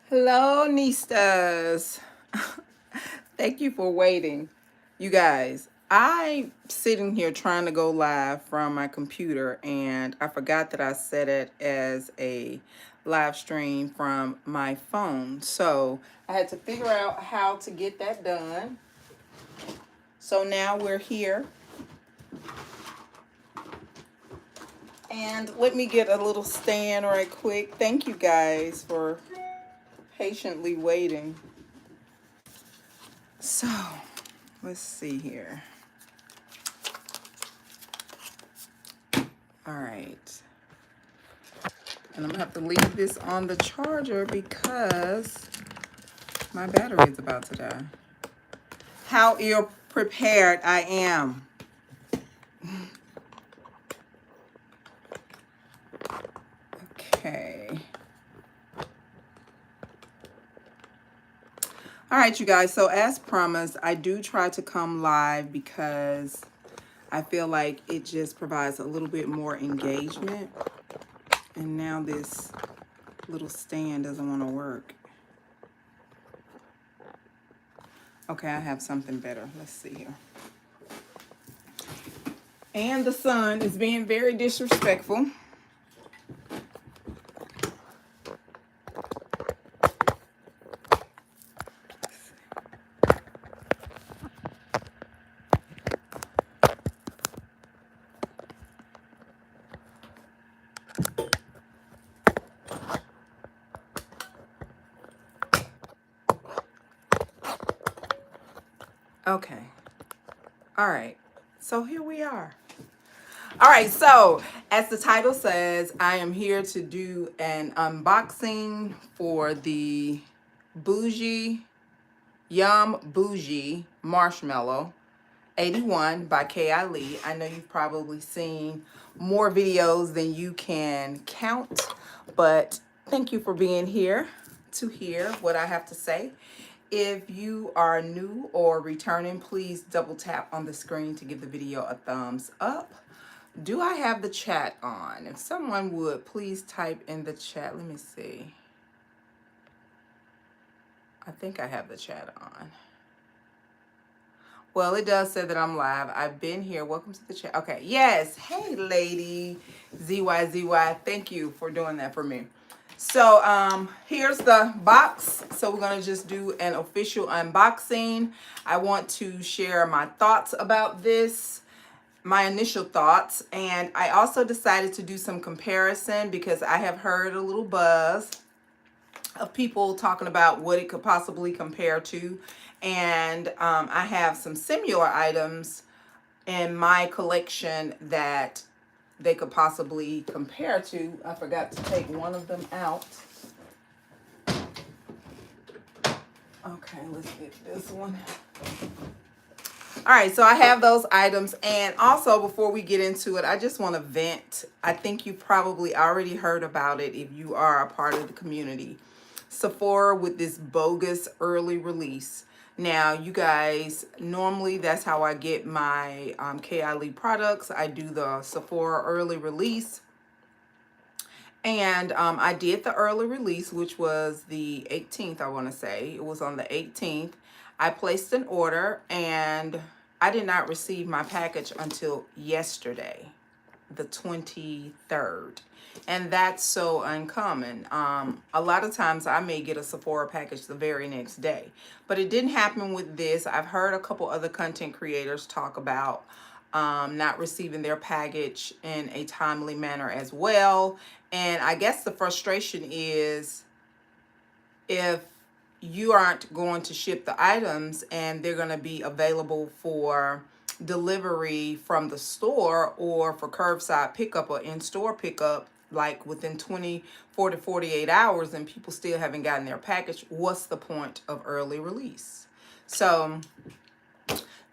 Hello, Nistas. Thank you for waiting. You guys, I'm sitting here trying to go live from my computer, and I forgot that I set it as a live stream from my phone. So I had to figure out how to get that done. So now we're here. And let me get a little stand right quick. Thank you guys for patiently waiting. So let's see here. All right. And I'm gonna have to leave this on the charger because my battery is about to die. How ill prepared I am. Okay. All right, you guys. So as promised, I do try to come live because I feel like it just provides a little bit more engagement. And now this little stand doesn't want to work. Okay, I have something better. Let's see here. And the sun is being very disrespectful. Okay. All right. So here we are. All right. So as the title says, I am here to do an unboxing for the Boujee Marshmallow 81 by Kayali. I know you've probably seen more videos than you can count, but thank you for being here to hear what I have to say. If you are new or returning, please double tap on the screen to give the video a thumbs up. Do I have the chat on? If someone would please type in the chat. Let me see. I think I have the chat on. Well, it does say that I'm live. I've been here. Welcome to the chat. Okay. Yes. Hey, lady. ZYZY. Thank you for doing that for me. So here's the box. So we're going to just do an official unboxing. I want to share my thoughts about this, my initial thoughts. And I also decided to do some comparison because I have heard a little buzz of people talking about what it could possibly compare to. And I have some similar items in my collection that they could possibly compare to. I forgot to take one of them out. Okay, let's get this one. All right, so I have those items. And also, before we get into it, I just want to vent. I think you probably already heard about it if you are a part of the community. Sephora with this bogus early release. Now, you guys, normally that's how I get my Kayali products. I do the Sephora early release. And I did the early release, which was the 18th, I want to say. It was on the 18th. I placed an order, and I did not receive my package until yesterday, the 23rd. And that's so uncommon. A lot of times I may get a Sephora package the very next day, but it didn't happen with this. I've heard a couple other content creators talk about not receiving their package in a timely manner as well. And I guess the frustration is if you aren't going to ship the items and they're going to be available for delivery from the store or for curbside pickup or in-store pickup, like within 24 to 48 hours, and people still haven't gotten their package, what's the point of early release? So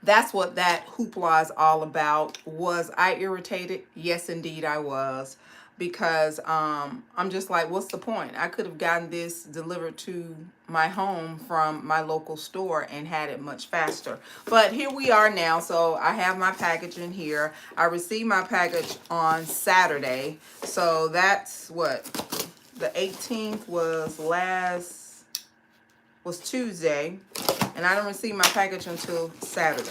that's what that hoopla is all about. Was I irritated? Yes, indeed I was. Because I'm just like, what's the point? I could have gotten this delivered to my home from my local store and had it much faster. But here we are now. So I have my package in here. I received my package on Saturday. So that's what? The 18th was last was Tuesday, and I didn't receive my package until Saturday.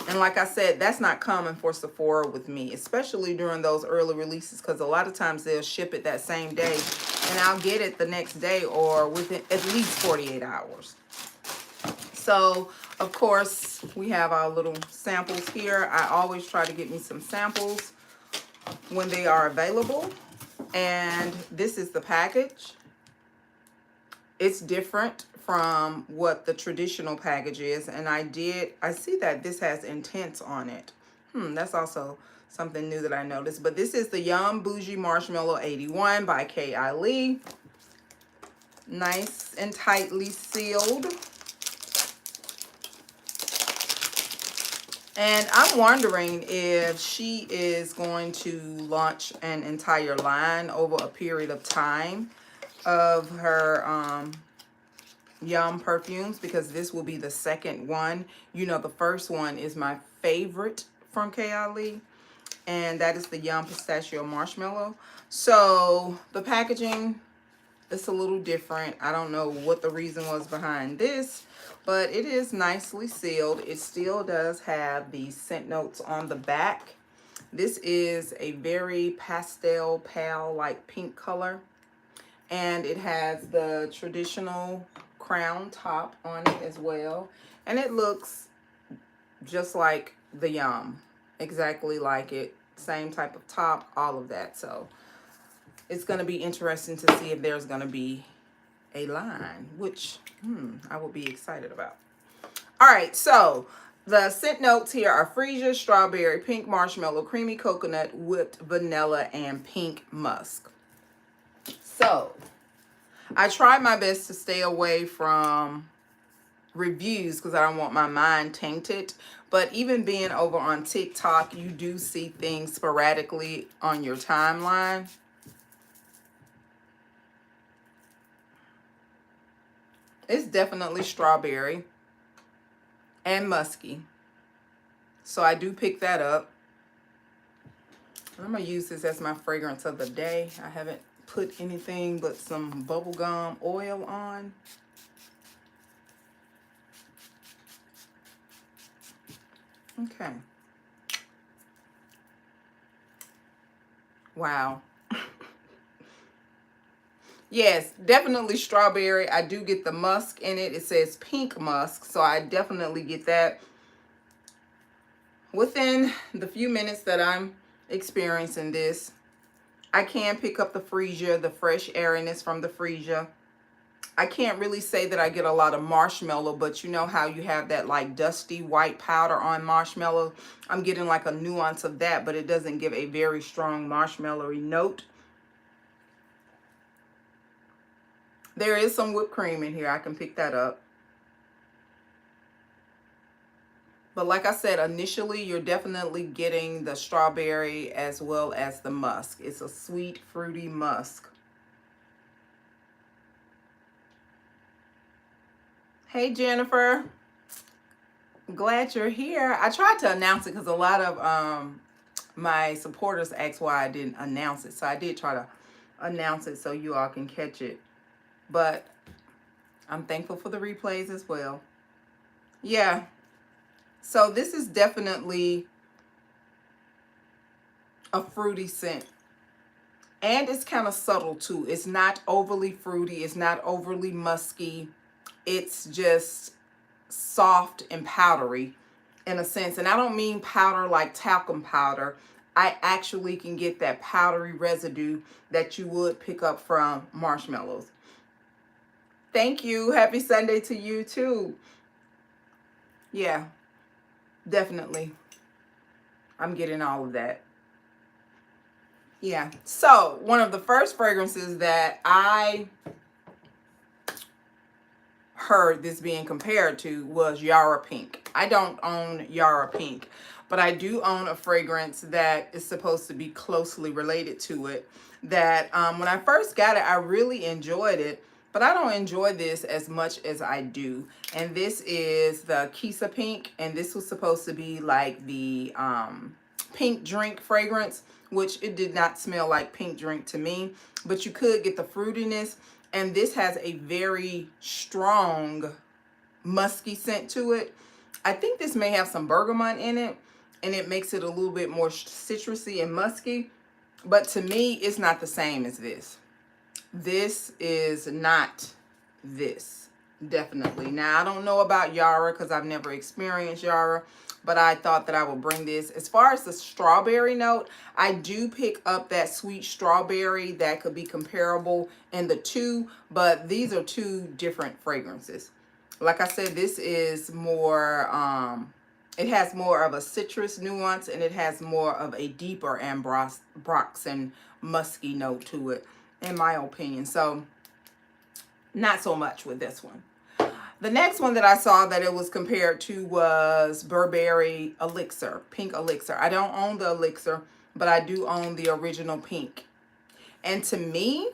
And like I said, that's not common for Sephora with me, especially during those early releases, because a lot of times they'll ship it that same day, and I'll get it the next day or within at least 48 hours. So, of course, we have our little samples here. I always try to get me some samples when they are available. And this is the package. It's different from what the traditional package is. And I see that this has Intense on it. That's also something new that I noticed. But this is the Yum Boujee Marshmallow 81 by Kayali. Nice and tightly sealed. And I'm wondering if she is going to launch an entire line over a period of time of her Yum perfumes, because this will be the second one. You know, the first one is my favorite from Kayali, and that is the Yum Pistachio Marshmallow. So the packaging is a little different. I don't know what the reason was behind this, but it is nicely sealed. It still does have the scent notes on the back. This is a very pastel, pale, like pink color. And it has the traditional crown top on it as well. And it looks just like the Yum. Exactly like it. Same type of top, all of that. So it's going to be interesting to see if there's going to be a line, which I will be excited about. All right, so the scent notes here are freesia, strawberry, pink marshmallow, creamy coconut, whipped vanilla, and pink musk. So I try my best to stay away from reviews because I don't want my mind tainted. But even being over on TikTok, you do see things sporadically on your timeline. It's definitely strawberry and musky. So I do pick that up. I'm going to use this as my fragrance of the day. I haven't put anything but some bubblegum oil on. Okay. Wow. Yes, definitely strawberry. I do get the musk in it. It says pink musk, so I definitely get that. Within the few minutes that I'm experiencing this, I can pick up the freesia, the fresh airiness from the freesia. I can't really say that I get a lot of marshmallow, but you know how you have that like dusty white powder on marshmallow? I'm getting like a nuance of that, but it doesn't give a very strong marshmallowy note. There is some whipped cream in here. I can pick that up. But like I said, initially, you're definitely getting the strawberry as well as the musk. It's a sweet, fruity musk. Hey, Jennifer. Glad you're here. I tried to announce it because a lot of my supporters asked why I didn't announce it. So I did try to announce it so you all can catch it. But I'm thankful for the replays as well. Yeah. So this is definitely a fruity scent. And it's kind of subtle too. It's not overly fruity. It's not overly musky. It's just soft and powdery in a sense. And I don't mean powder like talcum powder. I actually can get that powdery residue that you would pick up from marshmallows. Thank you. Happy Sunday to you too. Yeah, definitely. I'm getting all of that. Yeah. So one of the first fragrances that I heard this being compared to was Yara Pink. I don't own Yara Pink, but I do own a fragrance that is supposed to be closely related to it. That when I first got it, I really enjoyed it. But I don't enjoy this as much as I do. And this is the Kisa Pink. And this was supposed to be like the pink drink fragrance, which it did not smell like pink drink to me. But you could get the fruitiness. And this has a very strong musky scent to it. I think this may have some bergamot in it, and it makes it a little bit more citrusy and musky. But to me, it's not the same as this. This is not this. Definitely. Now, I don't know about Yara because I've never experienced Yara, but I thought that I would bring this. As far as the strawberry note, I do pick up that sweet strawberry that could be comparable in the two, but these are two different fragrances. Like I said, this is more, it has more of a citrus nuance, and it has more of a deeper ambroxan musky note to it, in my opinion. So, not so much with this one. The next one that I saw that it was compared to was Burberry Elixir, Pink Elixir. I don't own the Elixir, but I do own the original pink. And to me,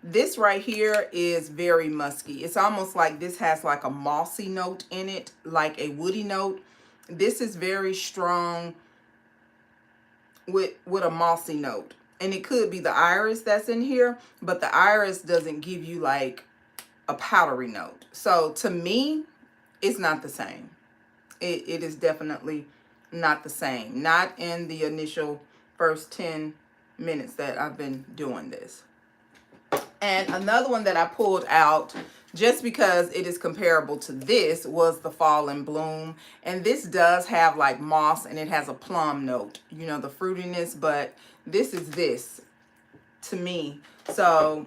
this right here is very musky. It's almost like this has like a mossy note in it, like a woody note. This is very strong with a mossy note. And it could be the iris that's in here, but the iris doesn't give you like a powdery note. So to me, it's not the same. It is definitely not the same. Not in the initial first 10 minutes that I've been doing this. And another one that I pulled out just because it is comparable to this was the Fall in Bloom. And this does have like moss, and it has a plum note, you know, the fruitiness, but this is this to me. So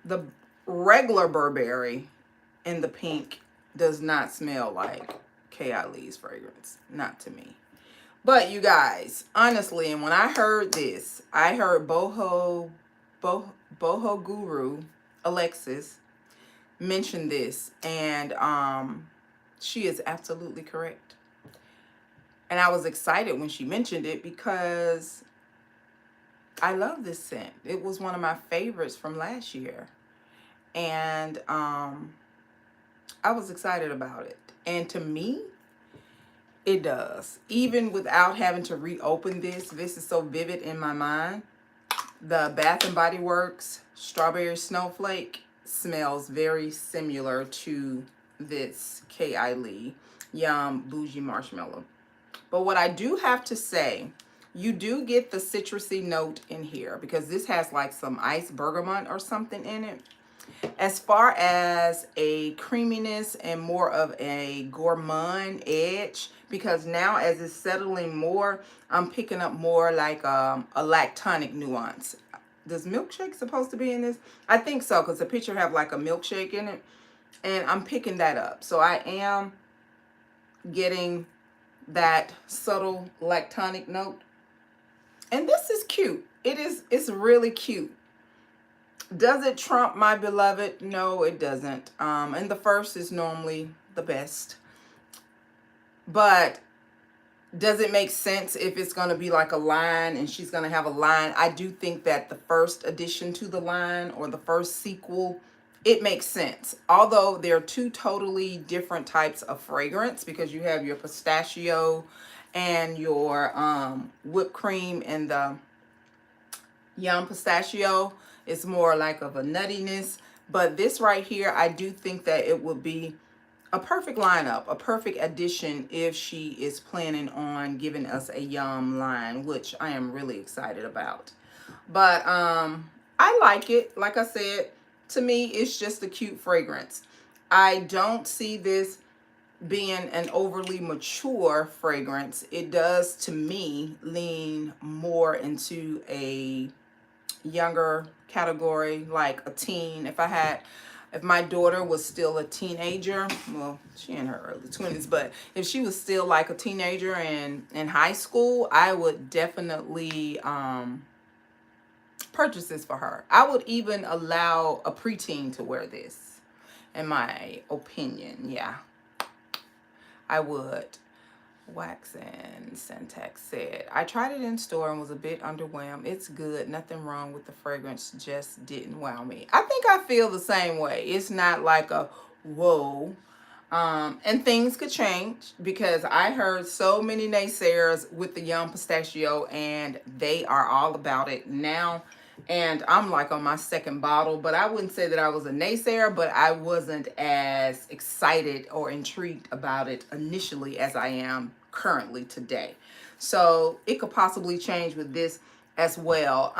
the regular Burberry in the pink does not smell like Kayali's fragrance. Not to me. But you guys, honestly, and when I heard this, I heard Boho Guru Alexis mention this, and she is absolutely correct. And I was excited when she mentioned it because I love this scent. It was one of my favorites from last year. And I was excited about it. And to me, it does. Even without having to reopen this, this is so vivid in my mind. The Bath and Body Works Strawberry Snowflake smells very similar to this Kayali Yum Boujee Marshmallow. But what I do have to say, you do get the citrusy note in here because this has like some iced bergamot or something in it. As far as a creaminess and more of a gourmand edge, because now as it's settling more, I'm picking up more like a lactonic nuance. Does milkshake supposed to be in this? I think so, because the picture have like a milkshake in it, and I'm picking that up. So I am getting that subtle lactonic note, and this is cute. It's really cute. Does it trump My Beloved? No, it doesn't. And the first is normally the best. But does it make sense if it's going to be like a line and she's going to have a line? I do think that the first addition to the line or the first sequel, it makes sense. Although they're two totally different types of fragrance, because you have your pistachio and your whipped cream, and the Yum Pistachio is more like of a nuttiness. But this right here, I do think that it would be a perfect lineup, a perfect addition if she is planning on giving us a Yum line, which I am really excited about. But I like it. Like I said, to me, it's just a cute fragrance. I don't see this being an overly mature fragrance. It does, to me, lean more into a younger category, like a teen. If my daughter was still a teenager, well, she in her early 20s, but if she was still like a teenager in high school, I would definitely purchase this for her. I would even allow a preteen to wear this, in my opinion. Yeah, I would. Wax and Syntax said, I tried it in store and was a bit underwhelmed. It's good. Nothing wrong with the fragrance. Just didn't wow me. I think I feel the same way. It's not like a whoa. And things could change, because I heard so many naysayers with the Yum Pistachio, and they are all about it now. and I'm like on my second bottle, but I wouldn't say that I was a naysayer, but I wasn't as excited or intrigued about it initially as I am currently today. So it could possibly change with this as well.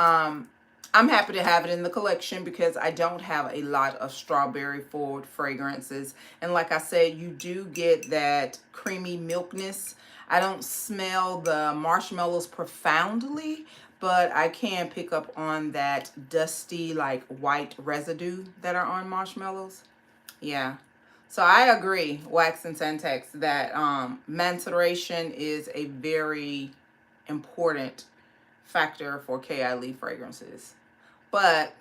I'm happy to have it in the collection because I don't have a lot of strawberry forward fragrances. And like I said, you do get that creamy milkness. I don't smell the marshmallows profoundly, but I can pick up on that dusty, like white residue that are on marshmallows. Yeah. So I agree, Wax and Sentex, that maceration is a very important factor for Kayali fragrances. But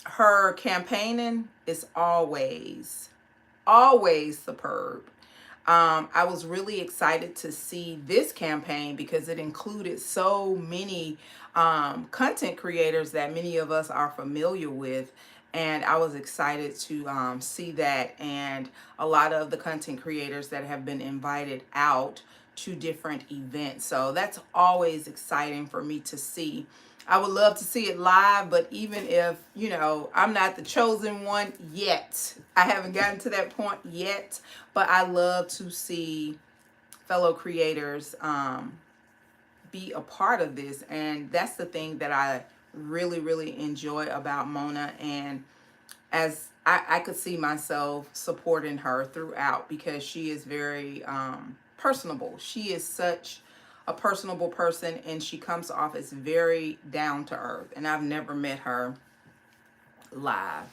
her campaigning is always superb. I was really excited to see this campaign because it included so many content creators that many of us are familiar with. And I was excited to see that, and a lot of the content creators that have been invited out to different events. So that's always exciting for me to see. I would love to see it live, but even if, you know, I'm not the chosen one yet, I haven't gotten to that point yet, but I love to see fellow creators be a part of this. And that's the thing that I really enjoy about Mona. And as I could see myself supporting her throughout, because she is very personable. She is such a personable person, and she comes off as very down to earth. And I've never met her live,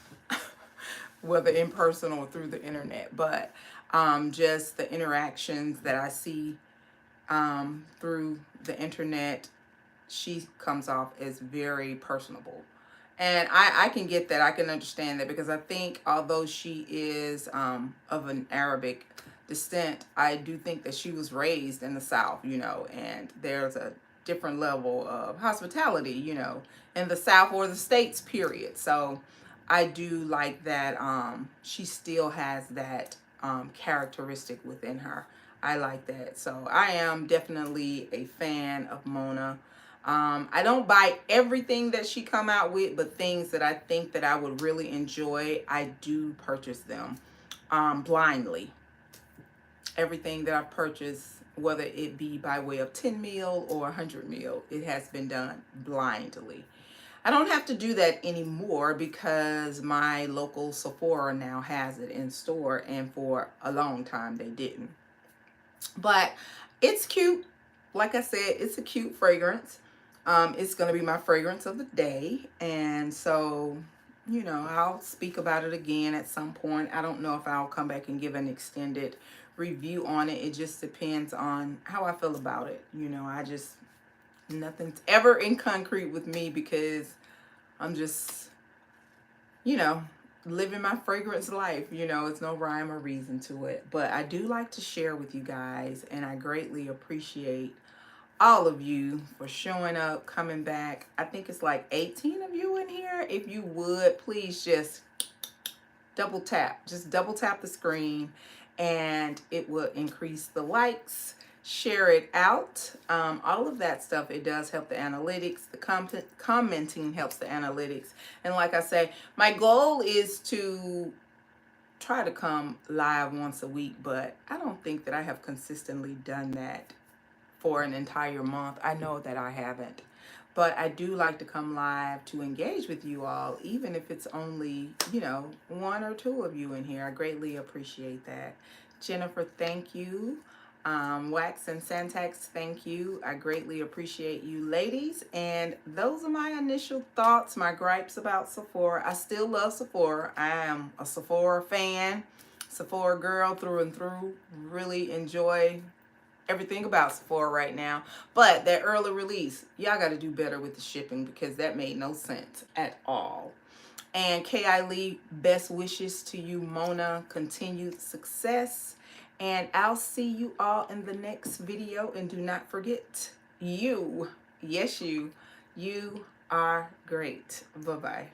whether in person or through the internet, but just the interactions that I see through the internet, she comes off as very personable. And I can get that. I can understand that, because I think although she is of an Arabic descent, I do think that she was raised in the South, you know, and there's a different level of hospitality, you know, in the South or the States, period. So I do like that she still has that characteristic within her. I like that. So I am definitely a fan of Mona. I don't buy everything that she come out with, but things that I think that I would really enjoy, I do purchase them blindly. Everything that I purchase, whether it be by way of 10 mil or 100 mil, it has been done blindly. I don't have to do that anymore because my local Sephora now has it in store, and for a long time they didn't. But it's cute. Like I said, it's a cute fragrance. It's going to be my fragrance of the day. And so, you know, I'll speak about it again at some point. I don't know if I'll come back and give an extended review on it. It just depends on how I feel about it. You know, nothing's ever in concrete with me, because I'm just, you know, living my fragrance life. You know, it's no rhyme or reason to it. But I do like to share with you guys, and I greatly appreciate all of you for showing up, coming back. I think it's like 18 of you in here. If you would, please just double tap the screen, and it will increase the likes. Share it out, all of that stuff. It does help the analytics. The commenting helps the analytics. And like I say, my goal is to try to come live once a week, but I don't think that I have consistently done that for an entire month. I know that I haven't, but I do like to come live to engage with you all, even if it's only, you know, 1 or 2 of you in here. I greatly appreciate that. Jennifer, thank you. Wax and Santax, thank you. I greatly appreciate you ladies. And those are my initial thoughts, my gripes about Sephora. I still love Sephora. I am a Sephora fan, Sephora girl through and through. Really enjoy everything about Sephora right now. But that early release, y'all got to do better with the shipping, because that made no sense at all. And Kayali, best wishes to you, Mona. Continued success. And I'll see you all in the next video. And do not forget, you, yes, you are great. Bye-bye.